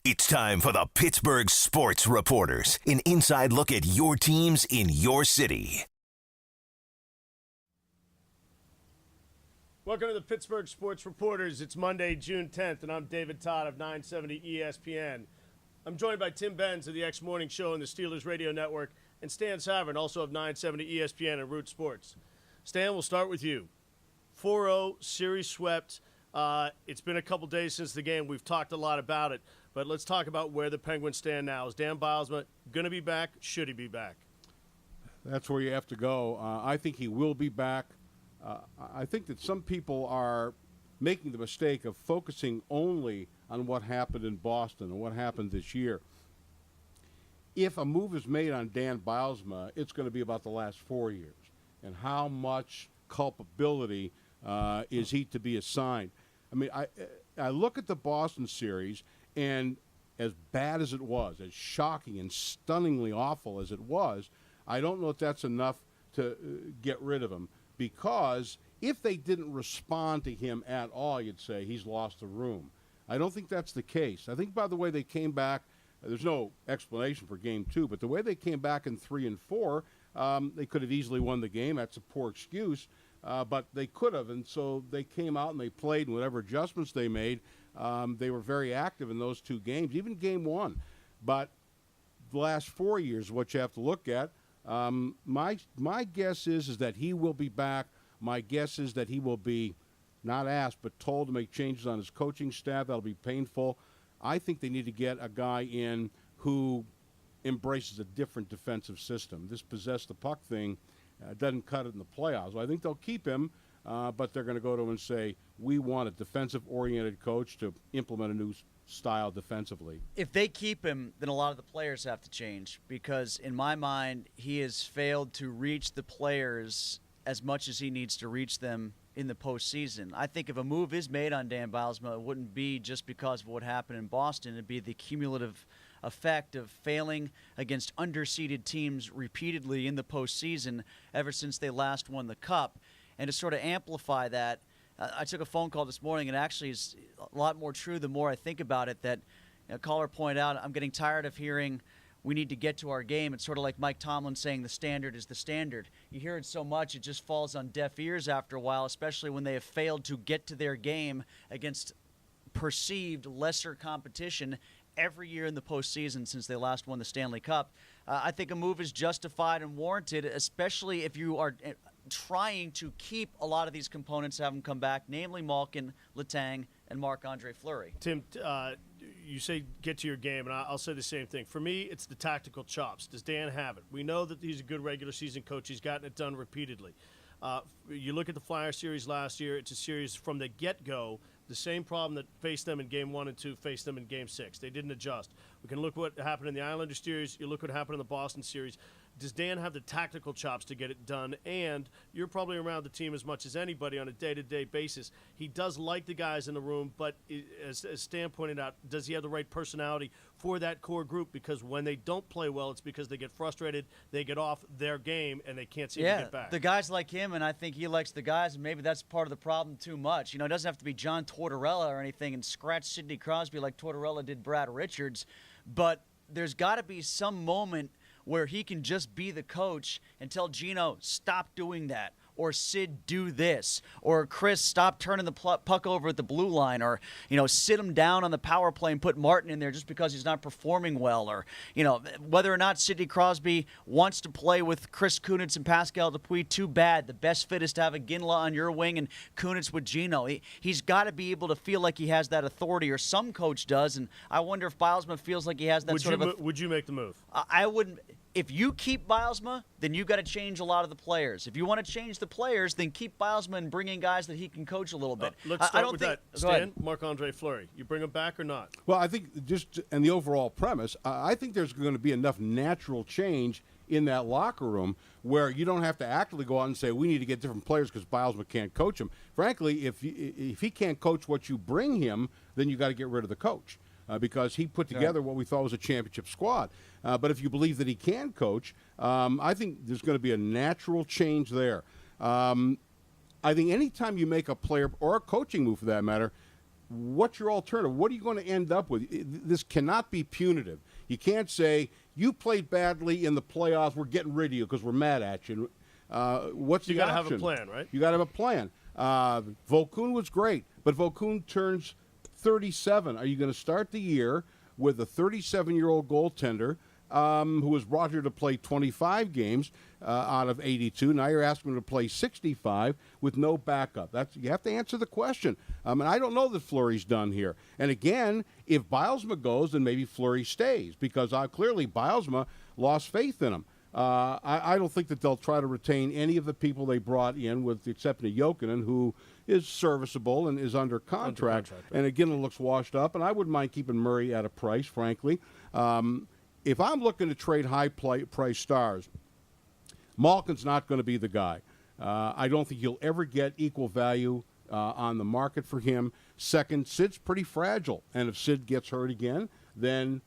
It's time for the Pittsburgh Sports Reporters, an inside look at your teams in your city. Welcome to the Pittsburgh Sports Reporters. It's Monday, June 10th, and I'm David Todd of 970 ESPN. I'm joined by Tim Benz of the X Morning Show and the Steelers Radio Network, and Stan Savran, also of 970 ESPN and Root Sports. Stan, we'll start with you. 4-0, series swept. It's been a couple days since the game. We've talked a lot about it, but let's talk about where the Penguins stand now. Is Dan Bilesma going to be back? Should he be back? That's where you have to go. I think he will be back. I think that some people are making the mistake of focusing only on what happened in Boston and what happened this year. If a move is made on Dan Bilesma, it's going to be about the last 4 years and how much culpability is he to be assigned. I mean, I look at the Boston series, and as bad as it was, as shocking and stunningly awful as it was, I don't know if that's enough to get rid of him, because if they didn't respond to him at all, you'd say he's lost the room. I don't think that's the case. I think, by the way, they came back, there's no explanation for Game 2, but the way they came back in 3 and 4, they could have easily won the game. That's a poor excuse. But they could have, and so they came out and they played, and whatever adjustments they made, they were very active in those 2 games, even Game 1. But the last 4 years, what you have to look at, my guess is that he will be back. My guess is that he will be not asked, but told to make changes on his coaching staff. That'll be painful. I think they need to get a guy in who embraces a different defensive system. This possess the puck thing doesn't cut it in the playoffs. Well, I think they'll keep him, but they're going to go to him and say, we want a defensive-oriented coach to implement a new style defensively. If they keep him, then a lot of the players have to change, because in my mind, he has failed to reach the players as much as he needs to reach them in the postseason. I think if a move is made on Dan Bilesma, it wouldn't be just because of what happened in Boston. It'd be the cumulative effect of failing against underseeded teams repeatedly in the postseason ever since they last won the Cup. And to sort of amplify that, I took a phone call this morning, and actually is a lot more true the more I think about it, that a caller pointed out, I'm getting tired of hearing we need to get to our game. It's sort of like Mike Tomlin saying the standard is the standard. You hear it so much, it just falls on deaf ears after a while, especially when they have failed to get to their game against perceived lesser competition every year in the postseason since they last won the Stanley Cup. I think a move is justified and warranted, especially if you are trying to keep a lot of these components, have them come back, namely Malkin, Letang, and Marc-Andre Fleury. Tim, you say get to your game, and I'll say the same thing. For me, it's the tactical chops. Does Dan have it? We know that he's a good regular season coach. He's gotten it done repeatedly. You look at the Flyer series last year, it's a series from the get-go. The same problem that faced them in Game 1 and 2 faced them in Game 6. They didn't adjust. We can look what happened in the Islanders series. You look what happened in the Boston series. Does Dan have the tactical chops to get it done? And you're probably around the team as much as anybody on a day-to-day basis. He does like the guys in the room, but as Stan pointed out, does he have the right personality for that core group? Because when they don't play well, it's because they get frustrated, they get off their game, and they can't seem to get back. The guys like him, and I think he likes the guys, and maybe that's part of the problem too much. You know, it doesn't have to be John Tortorella or anything and scratch Sidney Crosby like Tortorella did Brad Richards, but there's got to be some moment where he can just be the coach and tell Gino, stop doing that, or Sid, do this, or Chris, stop turning the puck over at the blue line, or, you know, sit him down on the power play and put Martin in there just because he's not performing well, or, you know, whether or not Sidney Crosby wants to play with Chris Kunitz and Pascal Dupuis, too bad. The best fit is to have a Ginla on your wing and Kunitz with Gino. He's got to be able to feel like he has that authority, or some coach does, and I wonder if Bilesma feels like he has that Would you make the move? I wouldn't. If you keep Bilesma, then you got to change a lot of the players. If you want to change the players, then keep Bilesma and bring in guys that he can coach a little bit. Let's start with that. Stan, Marc-Andre Fleury, you bring him back or not? Well, I think just and the overall premise, I think there's going to be enough natural change in that locker room where you don't have to actively go out and say we need to get different players because Bilesma can't coach him. Frankly, if he can't coach what you bring him, then you got to get rid of the coach. Because he put together what we thought was a championship squad. But if you believe that he can coach, I think there's going to be a natural change there. I think anytime you make a player or a coaching move for that matter, what's your alternative? What are you going to end up with? This cannot be punitive. You can't say, you played badly in the playoffs, we're getting rid of you because we're mad at you. What's the option? You got to have a plan, right? You got to have a plan. Volkun was great, but Volkun turns 37. Are you going to start the year with a 37-year-old goaltender who was brought here to play 25 games out of 82? Now you're asking him to play 65 with no backup. You have to answer the question. And I don't know that Fleury's done here. And again, if Bilesma goes, then maybe Fleury stays, because clearly Bilesma lost faith in him. I don't think that they'll try to retain any of the people they brought in, with the exception of Jokinen, who is serviceable and is under contract. Right. And again, it looks washed up. And I wouldn't mind keeping Murray at a price, frankly. If I'm looking to trade high-price stars, Malkin's not going to be the guy. I don't think you'll ever get equal value on the market for him. Second, Sid's pretty fragile. And if Sid gets hurt again, then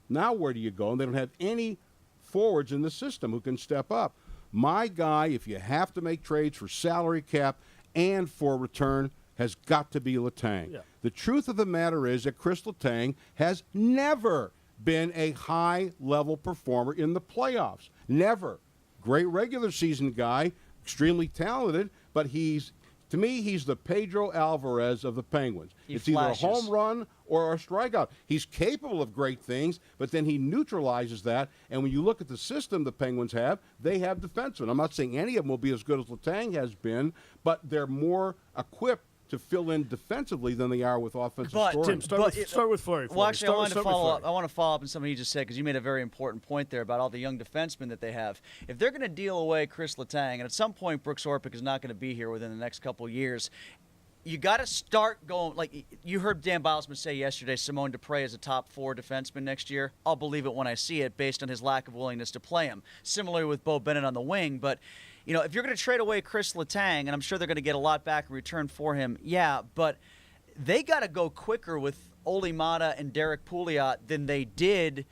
now where do you go? And they don't have any forwards in the system who can step up. My guy, if you have to make trades for salary cap and for return, has got to be Letang. Yeah. The truth of the matter is that Chris Letang has never been a high-level performer in the playoffs. Never. Great regular season guy, extremely talented, but to me, he's the Pedro Alvarez of the Penguins. It's either a home run or a strikeout. He's capable of great things, but then he neutralizes that. And when you look at the system the Penguins have, they have defensemen. I'm not saying any of them will be as good as Letang has been, but they're more equipped to fill in defensively than they are with offensive scoring. Tim, start with Fleury. Well, actually, I want to follow up on something you just said, because you made a very important point there about all the young defensemen that they have. If they're going to deal away Chris Letang, and at some point Brooks Orpik is not going to be here within the next couple of years, you got to start going. Like you heard Dan Bilesma say yesterday, Simone Dupre is a top 4 defenseman next year. I'll believe it when I see it, based on his lack of willingness to play him. Similarly with Bo Bennett on the wing, but if you're going to trade away Chris Letang, and I'm sure they're going to get a lot back in return for him, yeah, but they got to go quicker with Olli Maatta and Derek Pouliot than they did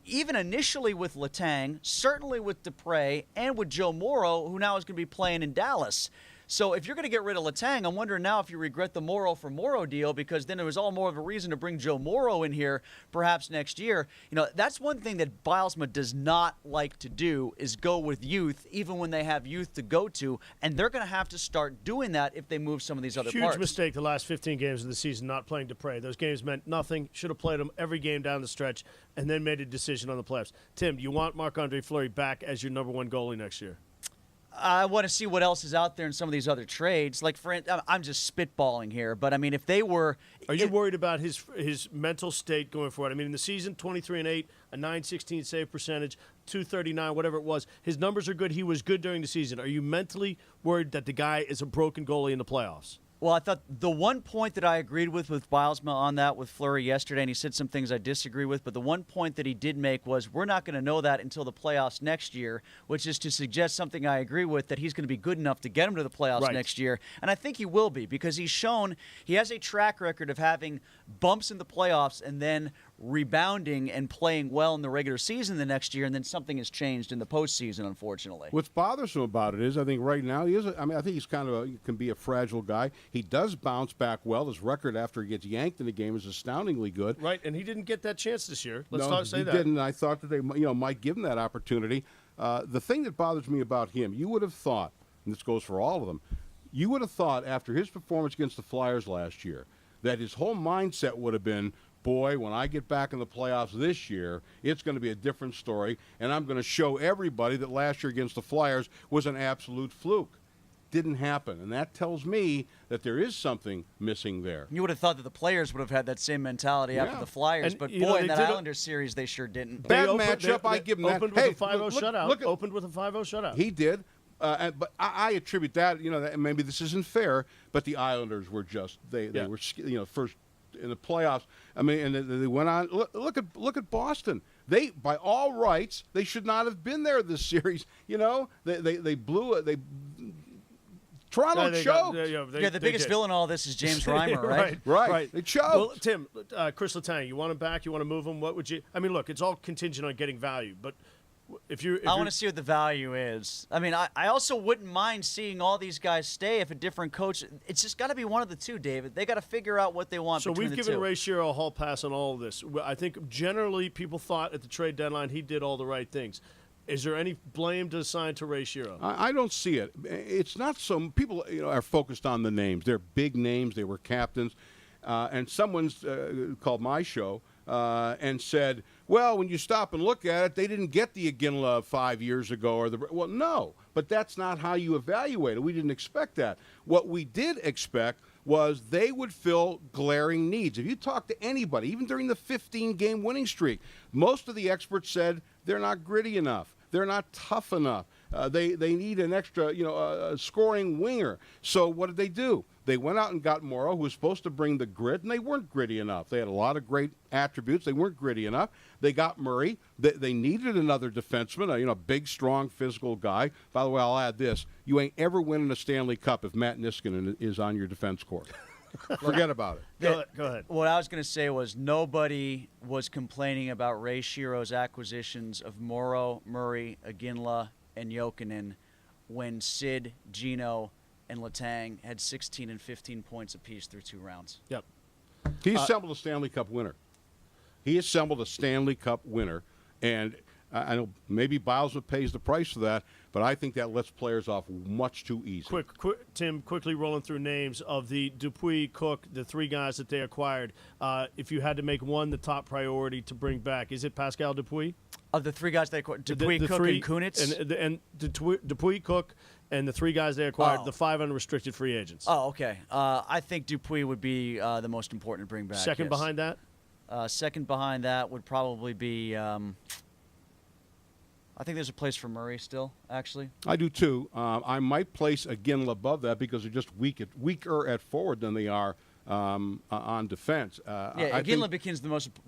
even initially with Letang, certainly with Dupre, and with Joe Morrow, who now is going to be playing in Dallas. So if you're going to get rid of Letang, I'm wondering now if you regret the Morrow for Morrow deal, because then there was all more of a reason to bring Joe Morrow in here perhaps next year. That's one thing that Bilesma does not like to do, is go with youth, even when they have youth to go to, and they're going to have to start doing that if they move some of these other parts. Huge mistake the last 15 games of the season not playing Dupre. Those games meant nothing. Should have played them every game down the stretch and then made a decision on the playoffs. Tim, do you want Marc-Andre Fleury back as your number 1 goalie next year? I want to see what else is out there in some of these other trades. Like, I'm just spitballing here, but I mean, if they were, are you worried about his mental state going forward? I mean, in the season, 23-8, a .916 save percentage, .239, whatever it was. His numbers are good. He was good during the season. Are you mentally worried that the guy is a broken goalie in the playoffs? Well, I thought the one point that I agreed with Bilesma on that with Fleury yesterday, and he said some things I disagree with, but the one point that he did make was we're not going to know that until the playoffs next year, which is to suggest something I agree with, that he's going to be good enough to get him to the playoffs next year. And I think he will be, because he's shown he has a track record of having bumps in the playoffs and then rebounding and playing well in the regular season the next year, and then something has changed in the postseason, unfortunately. What's bothersome about it is, I think right now I think he's he can be a fragile guy. He does bounce back well. His record after he gets yanked in the game is astoundingly good. Right, and he didn't get that chance this year. He didn't. I thought that they might give him that opportunity. The thing that bothers me about him, you would have thought, and this goes for all of them, you would have thought after his performance against the Flyers last year that his whole mindset would have been, boy, when I get back in the playoffs this year, it's going to be a different story, and I'm going to show everybody that last year against the Flyers was an absolute fluke. Didn't happen, and that tells me that there is something missing there. You would have thought that the players would have had that same mentality after the Flyers, but boy, in that Islanders series, they sure didn't. Bad matchup, I give them that. Opened with a 5-0 shutout. Opened with a 5-0 shutout. He did. But I attribute that, that maybe this isn't fair, but the Islanders were just, they were, first in the playoffs. I mean, and they went on. Look at Boston. They, by all rights, they should not have been there this series. They blew it. Toronto choked. The biggest villain in all this is James Reimer, right? Right. They choked. Well, Tim, Chris Letang, you want him back? You want to move him? What would you? I mean, look, it's all contingent on getting value, but I want to see what the value is. I mean, I also wouldn't mind seeing all these guys stay if a different coach. It's just got to be one of the two, David. They got to figure out what they want. So between we've the given two. Ray Shero a hall pass on all of this. I think generally people thought at the trade deadline he did all the right things. Is there any blame to assign to Ray Shero? I don't see it. It's not some people are focused on the names. They're big names. They were captains. And someone's called my show and said, well, when you stop and look at it, they didn't get the Iginla 5 years ago. Well, no, but that's not how you evaluate it. We didn't expect that. What we did expect was they would fill glaring needs. If you talk to anybody, even during the 15-game winning streak, most of the experts said they're not gritty enough. They're not tough enough. They need an extra, scoring winger. So what did they do? They went out and got Morrow, who was supposed to bring the grit, and they weren't gritty enough. They had a lot of great attributes. They weren't gritty enough. They got Murray. They needed another defenseman, a big, strong, physical guy. By the way, I'll add this. You ain't ever winning a Stanley Cup if Matt Niskanen is on your defense corps. Forget about it. Go ahead. What I was going to say was nobody was complaining about Ray Shero's acquisitions of Morrow, Murray, Iginla, and Jokinen when Sid, Gino, and Letang had 16 and 15 points apiece through 2 rounds. Yep. He assembled a Stanley Cup winner. And I know maybe Bilesma pays the price for that, but I think that lets players off much too easy. Tim, quickly rolling through names of the Dupuis, Cook, the 3 guys that they acquired. If you had to make one the top priority to bring back, is it Pascal Dupuis? Of the 3 guys they acquired, Dupuis, Cook, and Kunitz? And Dupuis, Cook, and the 3 guys they acquired, the 5 unrestricted free agents. Oh, okay. I think Dupuis would be the most important to bring back. Second yes. behind that? Second behind that would probably be I think there's a place for Murray still, actually. I do, too. I might place Iginla above that because they're just weaker at forward than they are on defense. Iginla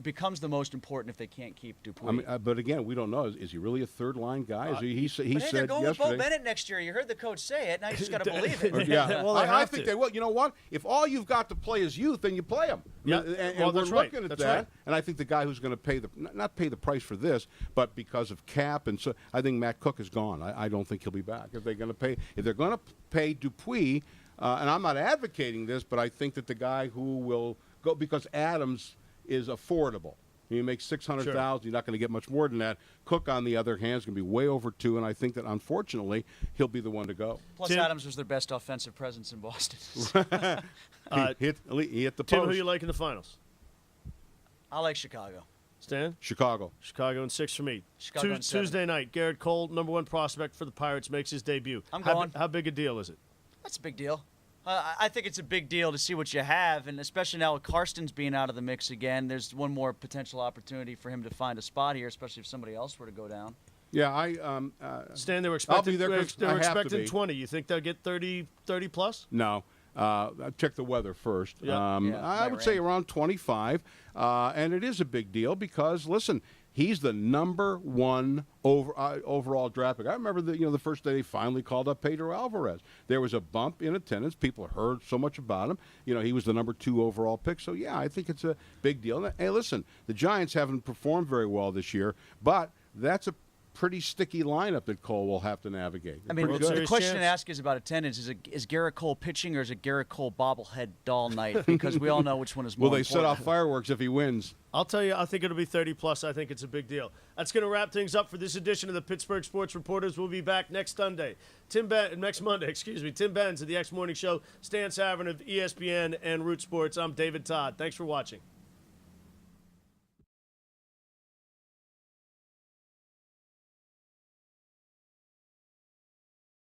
becomes the most important if they can't keep Dupuis. But again, we don't know. Is he really a third-line guy? He said they're going yesterday. with Bo Bennett next year. You heard the coach say it. Now you just got to believe it. Yeah, well, I think they will. You know what? If all you've got to play is youth, then you play him. Yeah, and we're looking at that. Right. And I think the guy who's going to pay not pay the price for this, but because of cap, and so I think Matt Cook is gone. I don't think he'll be back. If they're going to pay Dupuis. And I'm not advocating this, but I think that the guy who will go, because Adams is affordable. He makes $600,000. Sure. You're not going to get much more than that. Cook, on the other hand, is going to be way over 2, and I think that, unfortunately, he'll be the one to go. Plus, Tim, Adams was their best offensive presence in Boston. he hit the post. Tim, who you like in the finals? I like Chicago. Stan? Chicago in 6 for me. Chicago in 7. Tuesday night, Garrett Cole, #1 prospect for the Pirates, makes his debut. I'm going. How big a deal is it? That's a big deal. I think it's a big deal to see what you have, and especially now with Karsten's being out of the mix again, there's one more potential opportunity for him to find a spot here, especially if somebody else were to go down. Yeah, Stan, they were expecting, they were expecting 20. You think they'll get 30 plus? No. Check the weather first. Yep. I would say around 25, and it is a big deal because, listen, he's the #1 overall draft pick. I remember the first day they finally called up Pedro Alvarez. There was a bump in attendance. People heard so much about him. He was the #2 overall pick. So, yeah, I think it's a big deal. Hey, listen, the Giants haven't performed very well this year, but that's a pretty sticky lineup that Cole will have to navigate. I mean, the question to ask is about attendance. Is Garrett Cole pitching or is it Garrett Cole bobblehead doll night? Because we all know which one is more important. Will they set off fireworks if he wins? I'll tell you, I think it'll be 30 plus. I think it's a big deal. That's going to wrap things up for this edition of the Pittsburgh Sports Reporters. We'll be back next Monday. Next Monday. Tim Benz of the X Morning Show, Stan Savran of ESPN and Root Sports. I'm David Todd. Thanks for watching.